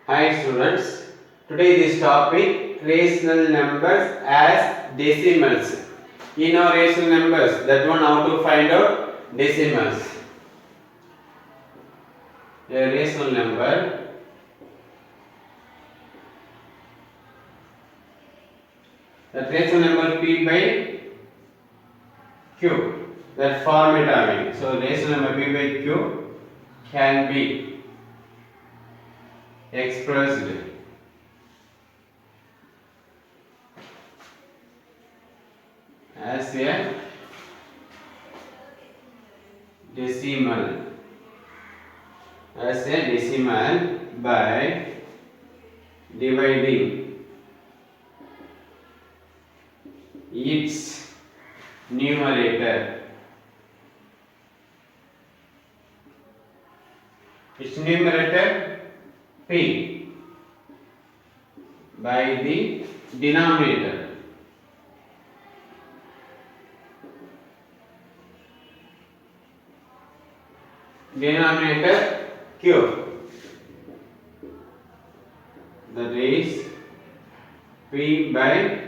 Hi students, today this topic rational numbers as decimals. You know rational numbers, that one how to find out decimals. A rational number that rational number p by q, that format having. So rational number p by q can be expressed as a decimal by dividing its numerator. Its numerator p by the denominator. Denominator q, that is p by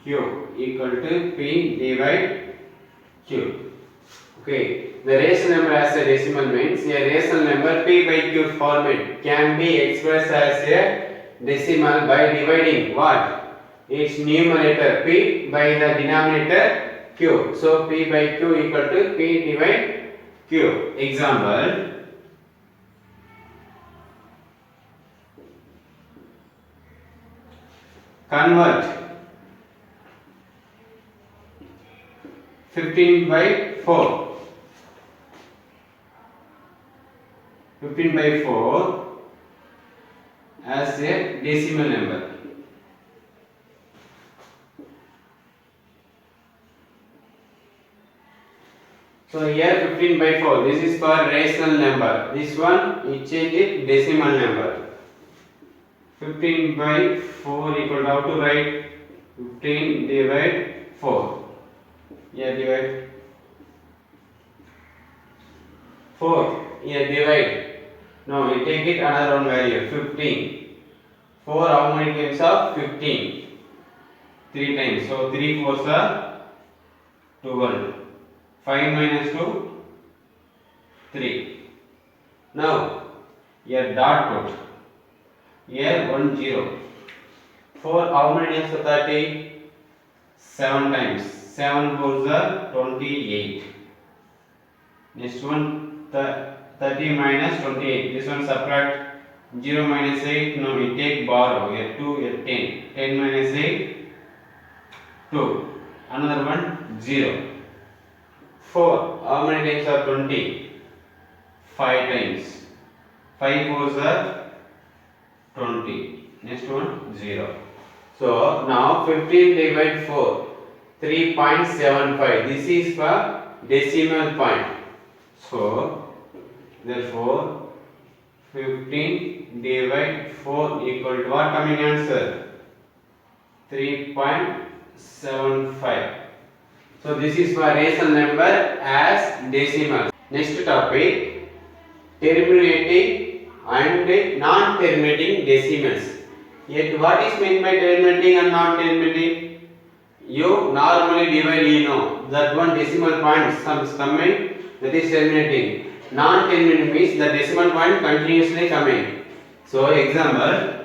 q equal to p divide q. Okay, the rational number as a decimal means a rational number p by q format can be expressed as a decimal by dividing what? Its numerator p by the denominator q. So p by q equal to p divide q. Example, convert 15 by 4. 15 by 4 as a decimal number. So here 15 by 4, this is for rational number. This one we change it decimal number. 15 by 4 equal to how to write? 15 divide 4. Here divide 4. Here divide. No, we take it another one value 15. 4 how many times of 15? 3 times. So 3 4s are 12. 5 minus 2 3. Now here dot put. Here 1 0. 4 how many times of 30? 7 times. 7 4s are 28. Next one 30 minus 28. This one subtract 0 minus 8. No, we take borrow. Here 2, here 10. 10 minus 8 2. Another one 0. 4 how many times are 20? 5 times. 5 4s are 20. Next one 0. So now 15 divided 4, 3.75. This is for decimal point. So therefore 15 divided 4 equal to what coming answer? 3.75. So this is for rational number as decimal. Next topic, terminating and non-terminating decimals. Yet what is meant by terminating and non-terminating? You normally divide, you know that one decimal point is coming, that is terminating. Non-terminating means the decimal point continuously coming. So example,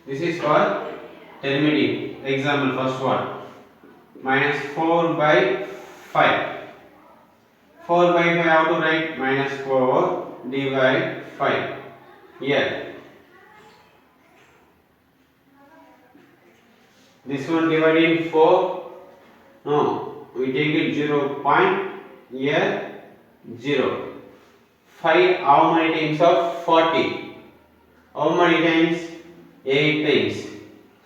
this is for terminating. Example first one, minus 4 by 5. 4 by 5 how to write? Minus 4 divide 5. Here this one dividing 4. No, we take it 0 point. Here 0. 5 how many times of 40? How many times? 8 times.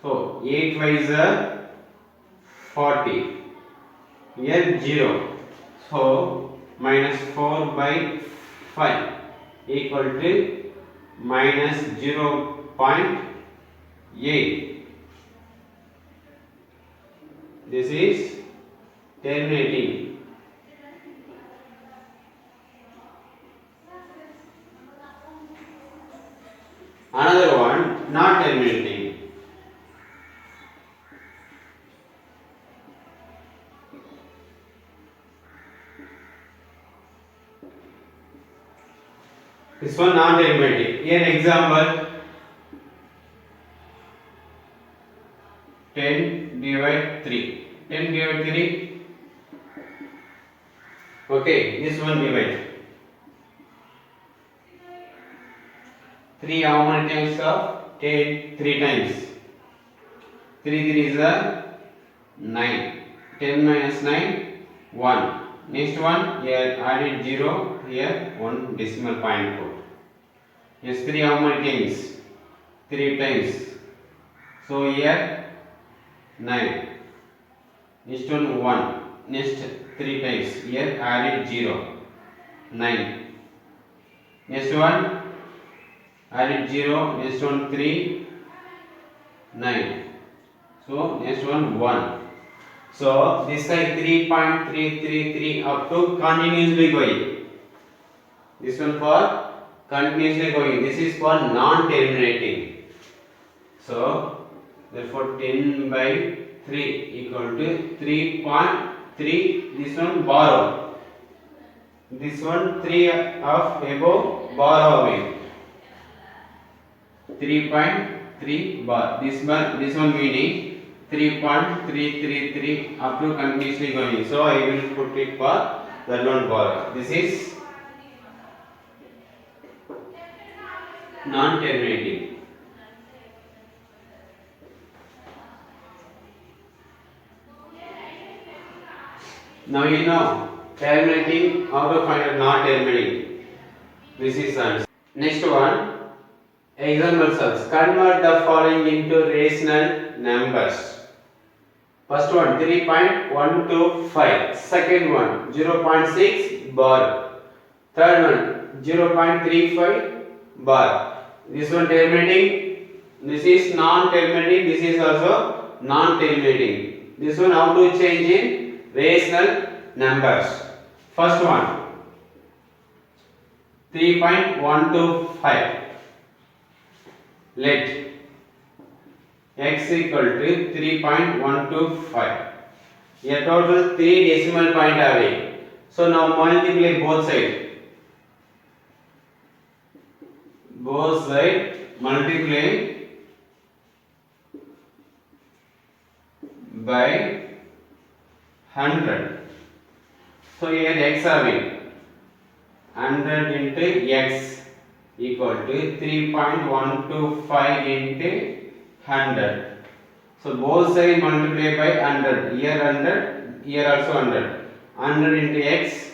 So 8 5s are 40. Here 0. So minus 4 by 5 equal to minus 0.8. This is terminating. Another one not terminating. This one non terminating. Here example 10 divide 3. 10 divide 3. Okay, this one divide. 3 how many times of 10? 3 times. 3 3 is a 9. 10 minus 9, 1. Next one, here added 0, here 1 decimal point put. Yes, 3 how many times? 3 times. So here 9. Next one 1. Next 3 times. Here added 0. 9. Next one added 0. Next one 3. 9. So next one 1. So this side 3.333 up to continuously going. This one for continuously going. This is for non-terminating. So therefore 10 by 3 equal to 3.3. This one borrow. This one 3 of above borrowing. 3.3 bar. This one meaning 3.333 up to continuously going. So I will put it for that one borrow. This is non-terminating. Now you know terminating, how to find out non-terminating. This is answer. Next one, example solves. Convert the following into rational numbers. First one 3.125. Second one 0.6 bar. Third one 0.35 bar. This one terminating. This is non-terminating. This is also non-terminating. This one how to change in rational numbers. First one 3.125. Let x equal to 3.125. A total 3 decimal point away. So now multiply both sides. Both sides multiply by 100. So here x having 100 into x equal to 3.125 into 100. So both sides multiply by 100. Here 100, here also 100. 100 into x,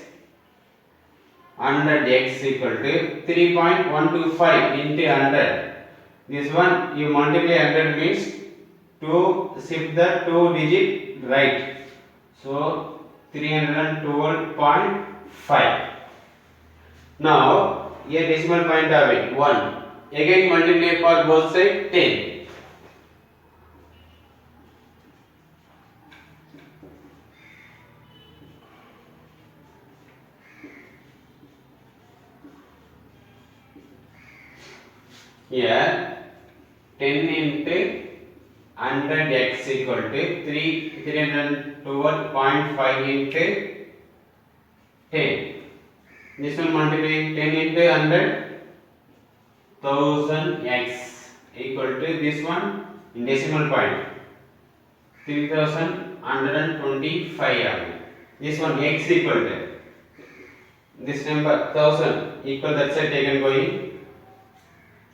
100x equal to 3.125 into 100. This one you multiply 100 means to shift the 2 digit right. So 312.5. Now here decimal point having 1. Again multiply for both sides 10. Here 10 into 100x equal to 312.5 into 10. This one multiplying 10 into 100, 1000x equal to this one in decimal point 3125. This one x equal to this number 1000 equal that side taken going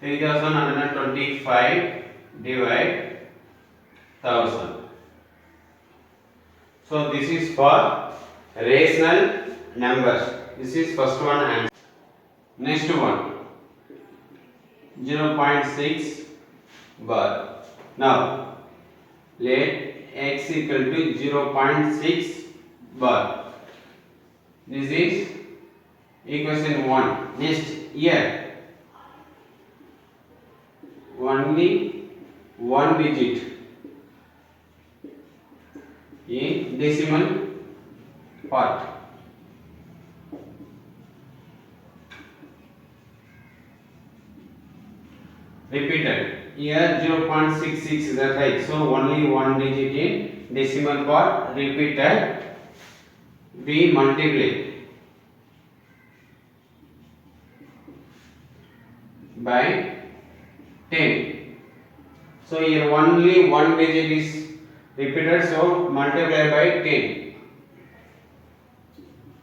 3125 divide 1000. So this is for rational numbers. This is first one answer. Next one 0.6 bar. Now let x equal to 0.6 bar. This is equation 1. Next here only one digit in decimal part. Repeated. Here 0.66 is that right? So only one digit in decimal part repeated. We multiply by 10. So here only one digit is repeated, so multiply by 10.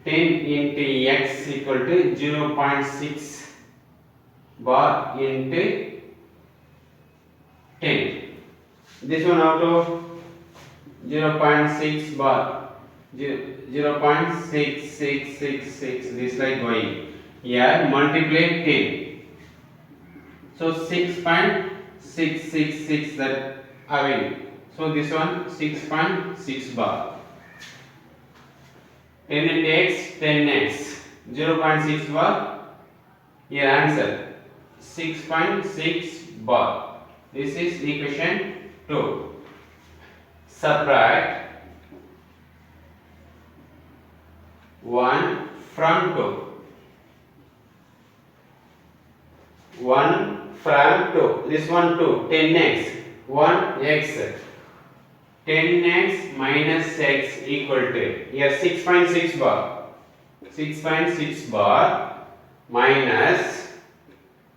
10 into x equal to 0.6 bar into 10. This one out of 0.6 bar, 0.6666, this like going. Here multiply 10. So 6.666 that having. So this one 6.6 bar. 10 into x, 10x. 0.6 bar. Here answer 6.6 bar. This is equation 2. Subtract 1 from 2. 1 from 2. This one 2. 10x. 1x. 10x minus x equal to here 6.6 bar. 6.6 bar minus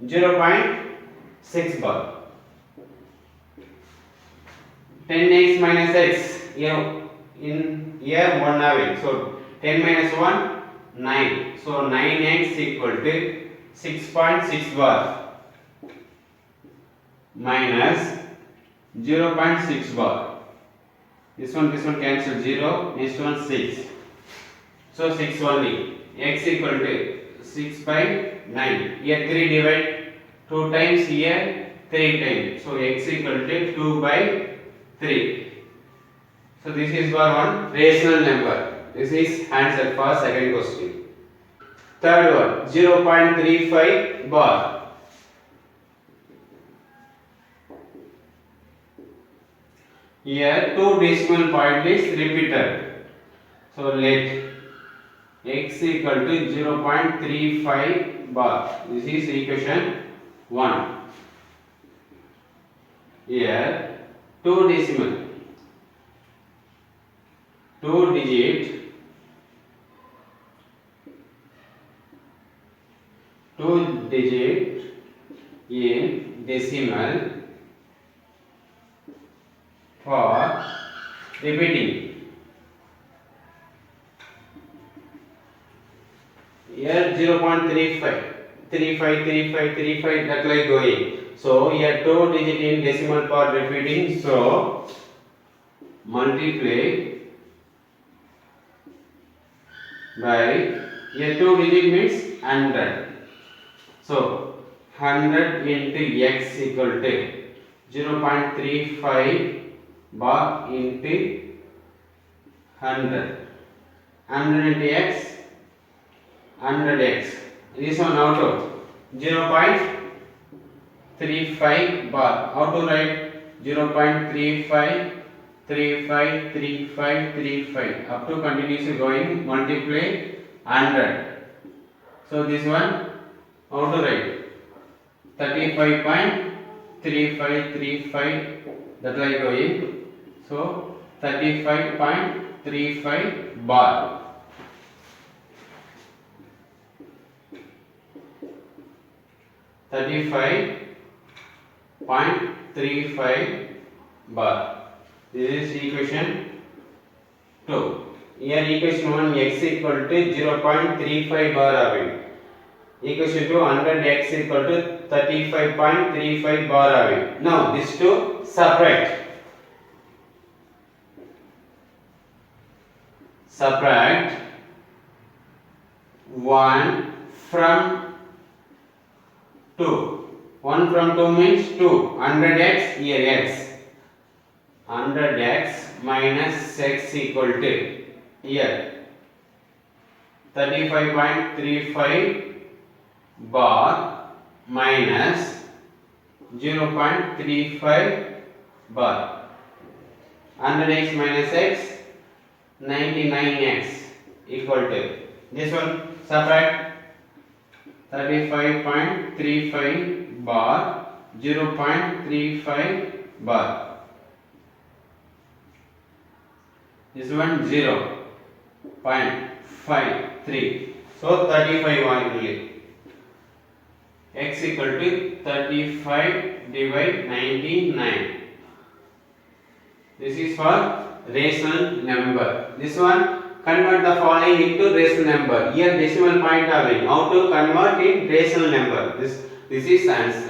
0.6 bar. 10x minus x here in here 1 having. So 10 minus 1 9. So 9x equal to 6.6 bar minus 0.6 bar. This one cancel 0. Next one 6. So 6 only. X equal to 6 by 9. Here 3 divide 2 times, here 3 times. So x equal to 2 by 3. So this is for one rational number. This is answer for second question. Third one 0.35 bar. Here 2 decimal point is repeated. So let x equal to 0.35 bar. This is equation 1. Here 2 decimal. 2 digit. 2 digit in decimal for repeating. Here 0.35, 35 that like going. So here 2 digit in decimal part repeating. So multiply by here 2 digit means 100. So 100 into x equal to 0.35 bar into 100. 100 into x, 100x. This one out of 0.35 bar. How to write 0.35, 35 up to continuously going, multiply 100. So this one how to write 35.35 that like going. So 35.35 bar. 35.35 bar. This is equation 2. Here equation 1 x equal to 0.35 bar having. Equation 2 100x equal to 35.35 bar having. Now these two separate. Subtract 1 from 2. 1 from 2 means 2. 100x here x. 100x minus x equal to here 35.35 bar minus 0.35 bar. 100x minus x 99x equal to this one. Subtract 35.35 bar 0.35 bar. This one 0.53. So 35 only. X equal to 35 divide 99. This is for rational number. This one, convert the following into rational number. Here decimal point having. How to convert in rational number? This is answer.